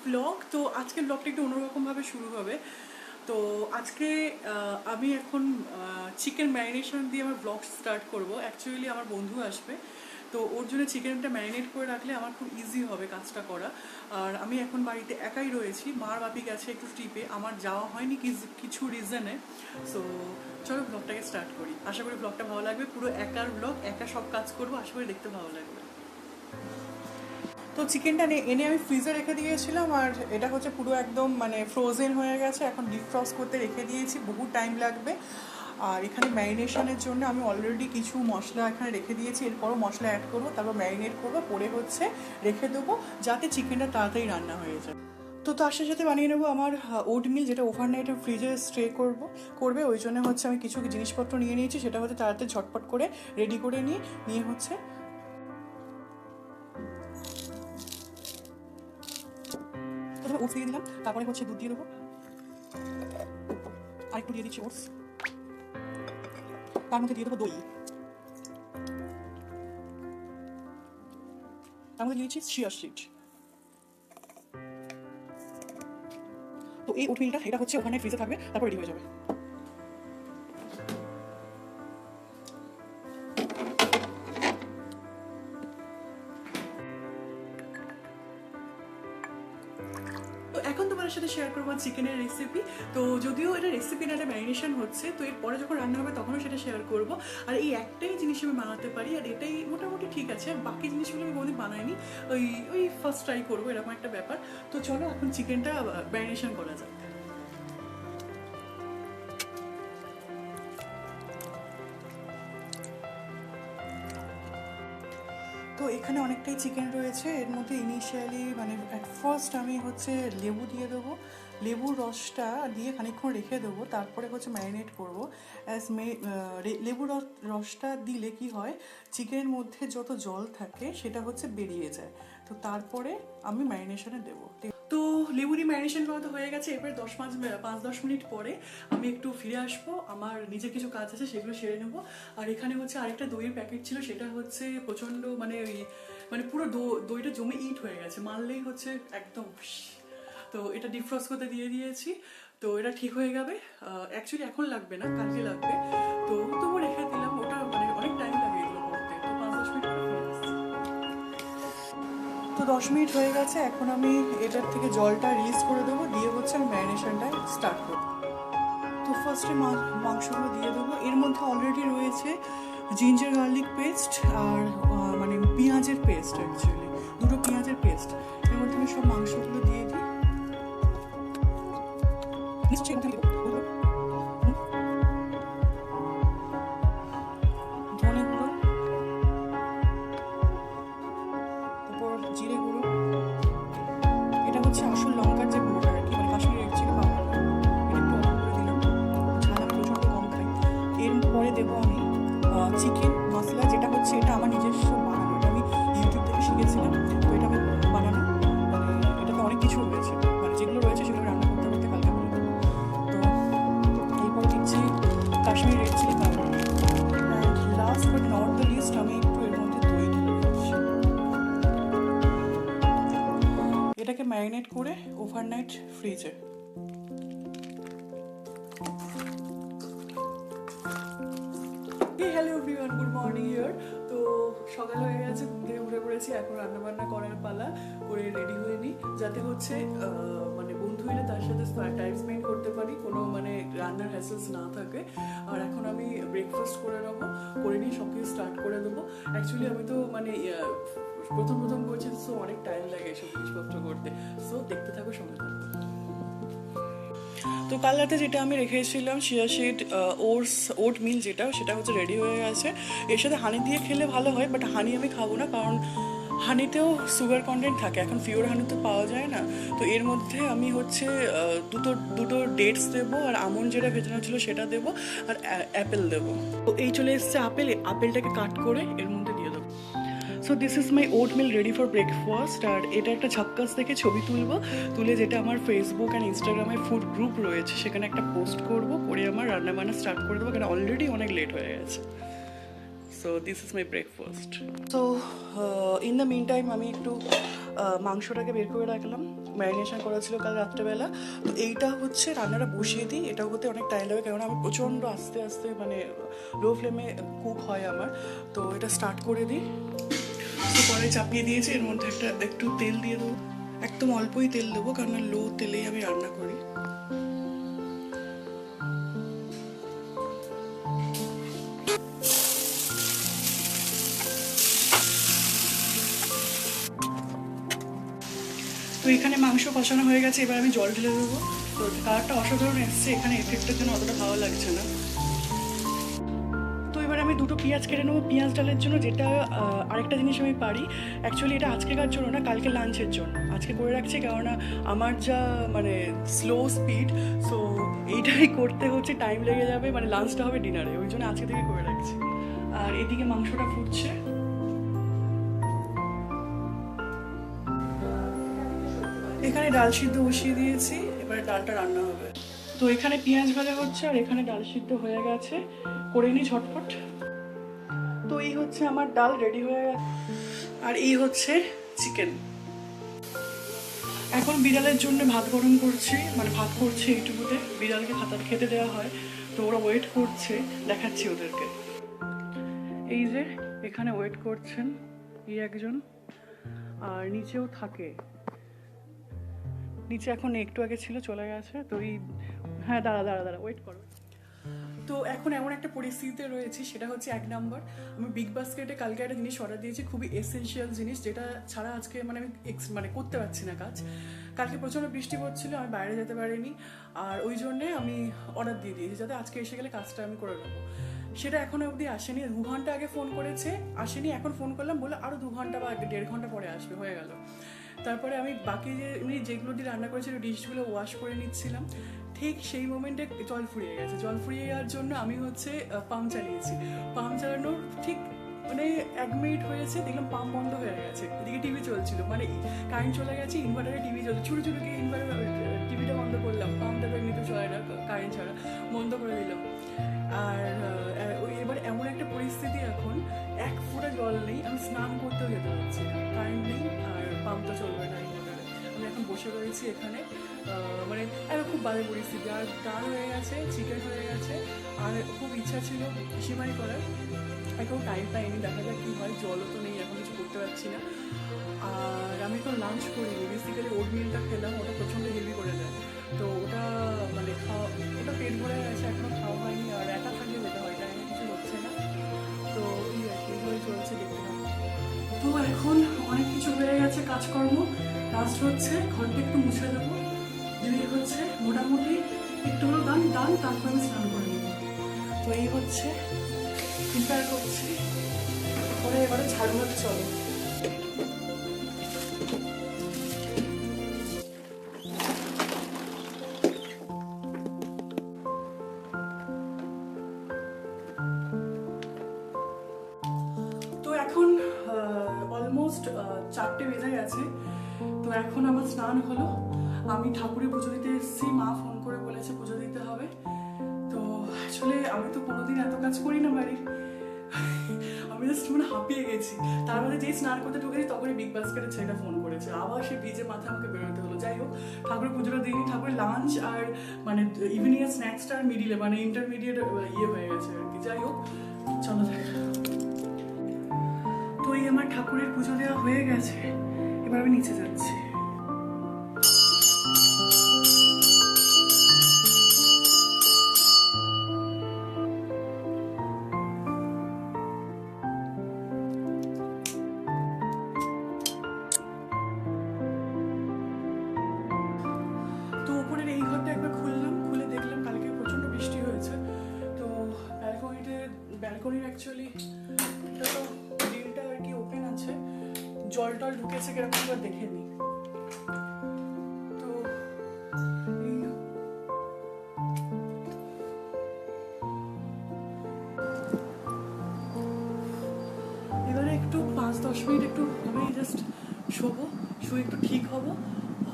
Blog. তো আজকের ব্লগটা একটু অন্যরকমভাবে শুরু হবে। তো আজকে আমি এখন চিকেন ম্যারিনেশন দিয়ে আমার ব্লগ স্টার্ট করব। অ্যাকচুয়ালি আমার বন্ধু আসবে, তো ওর জন্য চিকেনটা ম্যারিনেট করে রাখলে আমার খুব ইজি হবে কাজটা করা। আর আমি এখন বাড়িতে একাই রয়েছি, মার বাপি গেছে একটু ট্রিপে, আমার যাওয়া হয়নি কিছু রিজনে। সো চলো ব্লগটাকে স্টার্ট করি। আশা করি ব্লগটা ভালো লাগবে, পুরো একার ব্লগ, একা সব কাজ করবো, আশা করি দেখতে ভালো লাগবে। তো চিকেনটা এনে আমি ফ্রিজে রেখে দিয়েছিলাম, আর এটা হচ্ছে পুরো একদম মানে ফ্রোজেন হয়ে গেছে। এখন ডিফ্রস্ট করতে রেখে দিয়েছি, বহু টাইম লাগবে। আর এখানে ম্যারিনেশনের জন্য আমি অলরেডি কিছু মশলা এখানে রেখে দিয়েছি, এরপরও মশলা অ্যাড করবো, তারপর ম্যারিনেট করবো, পরে হচ্ছে রেখে দেবো যাতে চিকেনটা তাড়াতাড়ি রান্না হয়ে যায়। তো তার সাথে বানিয়ে নেবো আমার ওটমিল, যেটা ওভারনাইটে ফ্রিজে স্টে করবে। ওই জন্য হচ্ছে আমি কিছু জিনিসপত্র নিয়ে নিয়েছি, সেটা হচ্ছে তাড়াতাড়ি ঝটপট করে রেডি করে নিয়ে হচ্ছে প্রথমে ওটস দিয়ে দিলাম, তারপরে হচ্ছে দুধ দিয়ে দেবো, আর একটু দিয়ে দিচ্ছি ওটস, তার মধ্যে দিয়ে দেবো দই, তার মধ্যে দিয়ে দিচ্ছি চিয়া সিড। তো এই ওটমিলটা এটা হচ্ছে ওখানে ফ্রিজে থাকবে, তারপর রেডি হয়ে যাবে। তো এখন তোমার সাথে শেয়ার করবো চিকেনের রেসিপি। তো যদিও এটা রেসিপি না, এটা ম্যারিনেশন হচ্ছে, তো এরপরে যখন রান্না হবে তখনও সেটা শেয়ার করব। আর এই একটাই জিনিস আমি বানাতে পারি, আর এটাই মোটামুটি ঠিক আছে। বাকি জিনিসগুলো আমি কোনোদিন বানাইনি, ওই ফার্স্ট ট্রাই করবো, এরকম একটা ব্যাপার। তো চলো এখন চিকেনটা ম্যারিনেশন করা যাক। তো এখানে অনেকটাই চিকেন রয়েছে, এর মধ্যে ইনিশিয়ালি মানে অ্যাট ফার্স্ট আমি হচ্ছে লেবু দিয়ে দেবো, লেবুর রসটা দিয়ে খানিকক্ষণ রেখে দেবো, তারপরে হচ্ছে ম্যারিনেট করবো। লেবুর রসটা দিলে কি হয়, চিকেনের মধ্যে যত জল থাকে সেটা হচ্ছে বেরিয়ে যায়। তো তারপরে আমি ম্যারিনেশনে দেবো। তো লেবুরি ম্যারিনেশন করা তো হয়ে গেছে, এরপরে 5-10 মিনিট পরে আমি একটু ফিরে আসবো, আমার নিজের কিছু কাজ আছে সেগুলো সেরে নেবো। আর এখানে হচ্ছে আরেকটা দইয়ের প্যাকেট ছিল, সেটা হচ্ছে প্রচণ্ড মানে পুরো দইটা জমে ইট হয়ে গেছে, মারলেই হচ্ছে একদম। তো এটা ডিফ্রস্ট করতে দিয়ে দিয়েছি, তো এটা ঠিক হয়ে যাবে। অ্যাকচুয়ালি এখন লাগবে না, কালকে লাগবে। তো তবু রেখে দিলাম, ওটা মানে অনেক টাইম লাগে এগুলো করতে। তো 5-10 মিনিট পরে ফিরে আসছি। তো 10 মিনিট হয়ে গেছে, এখন আমি এটার থেকে জলটা রিলিজ করে দেবো, দিয়ে হচ্ছে আমি ম্যারিনেশনটা স্টার্ট করবো। তো ফার্স্টে মাংসগুলো দিয়ে দেবো, এর মধ্যে অলরেডি রয়েছে জিঞ্জার গার্লিক পেস্ট আর মানে পেঁয়াজের পেস্ট, অ্যাকচুয়ালি দুটো পেঁয়াজের পেস্ট। এর মধ্যে আমি সব মাংসগুলো দিয়ে দিই, নিশ্চয়ই ধনে গুঁড়ো, তারপর জিরে গুঁড়ো, এটা হচ্ছে আসল লঙ্কার যে গুঁড়োটা আর কি, মানে কাশ্মীরি রেড চিলি পাউডার, এটা একটু অল্প করে দিলাম, ঝাল আমি প্রচণ্ড কম খাই। এরপরে দেবো আমি চিকেন মশলা, যেটা হচ্ছে এটা আমার নিজস্ব বানানো, এটা আমি ইউটিউব থেকে শিখেছিলাম। তো এটা আমি বানানো, মানে এটাতে অনেক কিছু রয়েছে, মানে যেগুলো রয়েছে সেগুলো রান্না করতে করতে কালকে বলে দেবো। তো এরপরে দিচ্ছি Kashmiri red chilli powder, and last but not the least আমি একটু এর মধ্যে দই ঢেলে দিচ্ছি। এটাকে ম্যারিনেট করে ওভারনাইট ফ্রিজে। হ্যালো এভরিওয়ান, গুড মর্নিং ইয়ার। তো সকাল হয়ে গেছে, ঘুম থেকে উঠে পড়েছি, এখন রান্নাবান্না করার পালা, করে রেডি হয়ে নিই, যাতে হচ্ছে মানে বন্ধু এলে তার সাথে টাইম স্পেন্ড করতে পারি, কোনো মানে রান্নার হ্যাসেলস না থাকে। আর এখন আমি ব্রেকফাস্ট করে নিয়ে সব কিছু স্টার্ট করে দেবো। অ্যাকচুয়ালি আমি তো মানে প্রথম করছি, সো অনেক টাইম লাগে এসব জিনিসপত্র করতে। সো দেখতে থাকো, সঙ্গে থাকো। তো কাল রাতে যেটা আমি রেখেছিলাম চিয়া সিড ওট মিল, সেটা হচ্ছে রেডি হয়ে গেছে। এর সাথে হানি দিয়ে খেলে ভালো হয়, বাট হানি আমি খাবো না, কারণ হানিতেও সুগার কন্টেন্ট থাকে, এখন পিওর হানি তো পাওয়া যায় না। তো এর মধ্যে আমি হচ্ছে দুটো ডেটস দেবো, আর আমন্ড যেটা ভেজানো ছিল সেটা দেবো, আর অ্যাপেল দেবো। তো এই চলে এসছে আপেলটাকে কাট করে এর মধ্যে দিয়ে দেবো। So this is my oatmeal ready for breakfast. আর এটা একটা ঝাক্কাস দেখে ছবি তুলে যেটা আমার ফেসবুক অ্যান্ড ইনস্টাগ্রামে ফুড গ্রুপ রয়েছে, সেখানে একটা পোস্ট করে আমার রান্নাবান্না স্টার্ট করে দেবো, কারণ অলরেডি অনেক লেট হয়ে গেছে। So this is my breakfast. So in the mean time আমি একটু মাংসটাকে বের করে রাখলাম। ম্যারিনেশন করা ছিল কাল রাত্রেবেলা। তো এইটা হচ্ছে রান্নাটা বসিয়ে দিই, এটা হতে অনেক টাইম লাগে কারণ আমি প্রচণ্ড আস্তে আস্তে মানে লো ফ্লেমে কুক হয় আমার। তো এটা স্টার্ট করে দিই। তো কড়াই চাপিয়ে দিয়েছি, এর মধ্যে একটু তেল দিয়ে দেবো, একদম অল্পই তেল দেবো কারণ লো তেলেই আমি রান্না করি। তো এখানে মাংস কষানো হয়ে গেছে, এবার আমি জল ঢেলে দেবো। তো কালারটা অসাধারণ এসছে, এখানে এফেক্টের জন্য অতটা ভালো লাগছে না। তো এবার আমি দুটো পেঁয়াজ কেটে নেবো পেঁয়াজ ডালের জন্য, যেটা আরেকটা জিনিস আমি পারি অ্যাকচুয়ালি, এটা আজকেকার জন্য না, কালকে লাঞ্চের জন্য আজকে করে রাখছি, কেননা আমার যা মানে স্লো স্পিড, সো এইটাই করতে হচ্ছে টাইম লেগে যাবে, মানে লাঞ্চটা হবে ডিনারে, ওই জন্য আজকে থেকে করে রাখছি। আর এদিকে মাংসটা ফুটছে। এখানে ডাল সিদ্ধ বসিয়ে দিয়েছি, এবারে ডালটা রান্না হবে। তো এখানে পেঁয়াজ ভাজা হচ্ছে আর এখানে ডাল সিদ্ধ হয়ে গেছে, করে নিই ঝটপট। তো এই হচ্ছে আমার ডাল রেডি হয়ে গেছে, আর এই হচ্ছে চিকেন। এখন বিড়ালের জন্য ভাত গরম করছি, মানে ভাত করছি এইটুকুতে, বিড়ালকে খেতে দেওয়া হয়, তো ওরা ওয়েট করছে, দেখাচ্ছি ওদেরকে। এই যে এখানে ওয়েট করছেন এই একজন, আর নিচেও থাকে, নিচে এখন একটু আগে ছিল চলে গেছে। তো এই হ্যাঁ দাঁড়া ওয়েট করো। তো এখন এমন একটা পরিস্থিতিতে রয়েছি, সেটা হচ্ছে 1 নম্বর, আমি বিগ বাস্কেটে কালকে একটা জিনিস অর্ডার দিয়েছি, খুবই এসেনশিয়াল জিনিস, যেটা ছাড়া আজকে মানে আমি মানে করতে পারছি না কাজ। কালকে প্রচণ্ড বৃষ্টি পড়ছিল, আমি বাইরে যেতে পারিনি, আর ওই জন্যে আমি অর্ডার দিয়ে দিয়েছি যাতে আজকে এসে গেলে কাজটা আমি করে নেবো। সেটা এখনো অবধি আসেনি, 2 ঘন্টা আগে ফোন করেছে, আসেনি, এখন ফোন করলাম বলে আরও 2 ঘন্টা বা 1.5 ঘন্টা পরে আসবে, হয়ে গেল। তারপরে আমি বাকি যেগুলো দিয়ে রান্না করেছিল ডিশগুলো ওয়াশ করে নিচ্ছিলাম, ঠিক সেই মোমেন্টে জল ফুরিয়ে গেছে। জল ফুরিয়ে যাওয়ার জন্য আমি হচ্ছে পাম্প চালিয়েছি, পাম্প চালানোর ঠিক মানে 1 মিনিট হয়েছে, দেখলাম পাম্প বন্ধ হয়ে গেছে, এদিকে টিভি চলছিল, মানে কারেন্ট চলে গেছে, ইনভার্টারে টিভি চলছে, ছুটে গিয়ে টিভিটা বন্ধ করলাম, পাম্পটা তো এমনিতে চলে না কারেন্ট ছাড়া, বন্ধ করে দিলাম। আর এবার এমন একটা পরিস্থিতি, এখন 1 ফোঁটা জল নেই, আমি স্নান করতেও যেতে পারছি না, কারেন্ট নেই, আর পাম্পটা চলবে না ইনভার্টারে। আমি এখন বসে রয়েছি এখানে, মানে একটা খুব বাজে পরিস্থিতি। আর ডাল হয়ে গেছে, চিকেন হয়ে গেছে, আর খুব ইচ্ছা ছিল সিমাই করার, এখন টাইম পাইনি, দেখা যাক কী হয়, জলও তো নেই, এখন কিছু করতে পারছি না। আর আমি এখন লাঞ্চ করিনি, বেসিক্যালি ওট মিলটা খেলাম, ওটা প্রচণ্ড হেভি করে দেয়, তো ওটা মানে ওটা পেট ভরে গেছে, এখনও খাওয়া হয়নি, আর একা থাকলে যেতে হয়, টাইমে কিছু হচ্ছে না, তো এই আর কি এইভাবে চলছে, দেখতে হবে। তো এখন অনেক কিছু হয়ে গেছে কাজকর্ম, লাস্ট হচ্ছে ঘরটা একটু মুছে দেবো, যদি হচ্ছে মোটামুটি একটু হলো দান, তারপর আমি স্নান করে নেবো। তো এই হচ্ছে প্রিপেয়ার করছি, পরে এবারে ঝাড়ু হাতে চলো। তো এখন অলমোস্ট 4টে বেজে গেছে, তো এখন আমার স্নান হলো, আমি ঠাকুরের পুজো দিতে এসেছি, মা ফোন করে বলেছে পুজো দিতে হবে। তো আসলে আমি তো কোনোদিন এত কাজ করি না বাড়ির, আমি জাস্ট মানে হাঁপিয়ে গেছি। তার মধ্যে যেই স্নান করতে ঢুকেছি তখনই বিগ বাস্কেটের ছেলেটা ফোন করেছে, আবার সে ভিজে মাথা আমাকে বেরোতে হলো। যাই হোক, ঠাকুরের পুজোটা দিইনি, ঠাকুরের লাঞ্চ আর মানে ইভিনিং এর স্ন্যাক্সটা আর মিডিলে মানে ইন্টারমিডিয়েট ইয়ে হয়ে গেছে আর কি। যাই হোক, চলো দেখ। তো এই আমার ঠাকুরের পুজো দেওয়া হয়ে গেছে, এবার আমি নিচে যাচ্ছি। তো উপরের এই ঘরটা একবার খুললাম, খুলে দেখলাম কালকে প্রচণ্ড বৃষ্টি হয়েছে, তো ব্যালকনির অ্যাকচুয়ালি এটা তো গ্রিলটা আর কি ওপেন আছে, জল টল ঢুকেছে কিরকম এবার দেখে নিই। তো এবারে একটু 5-10 মিনিট একটু আমি জাস্ট শোবো, শুয়ে একটু ঠিক হবো,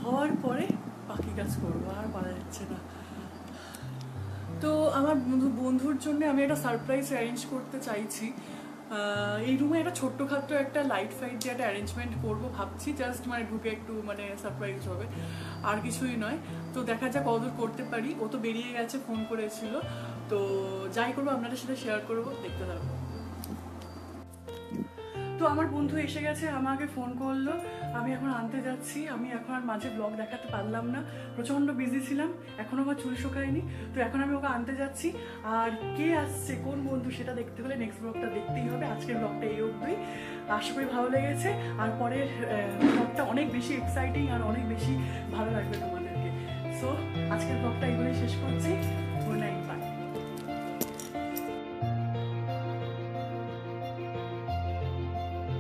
হওয়ার পরে বাকি কাজ করবো, আর পারা যাচ্ছে না। তো আমার বন্ধুর জন্য আমি একটা সারপ্রাইজ অ্যারেঞ্জ করতে চাইছি, এই রুমে একটা ছোট্টখাটো একটা লাইট ফাইট দিয়ে একটা অ্যারেঞ্জমেন্ট করবো ভাবছি, জাস্ট মানে ঢুকে একটু মানে সারপ্রাইজ হবে, আর কিছুই নয়। তো দেখা যাক কতদূর করতে পারি। ও তো বেরিয়ে গেছে, ফোন করেছিল, তো যাই করবো আপনাদের সাথে শেয়ার করবো, দেখতে থাকবো। তো আমার বন্ধু এসে গেছে, আমাকে ফোন করলো, আমি এখন আনতে যাচ্ছি। আমি এখন আর মাঝে ব্লগ দেখাতে পারলাম না, প্রচণ্ড বিজি ছিলাম, এখনও আমার চুল শোকায়নি। তো এখন আমি ওকে আনতে যাচ্ছি। আর কে আসছে, কোন বন্ধু, সেটা দেখতে হলে নেক্সট ব্লগটা দেখতেই হবে। আজকের ব্লগটা এই অবধি, আশা করি ভালো লেগেছে। আর পরের ব্লগটা অনেক বেশি এক্সাইটিং আর অনেক বেশি ভালো লাগবে তোমাদেরকে। সো আজকের ব্লগটা এগুলোই শেষ করছি। Good night.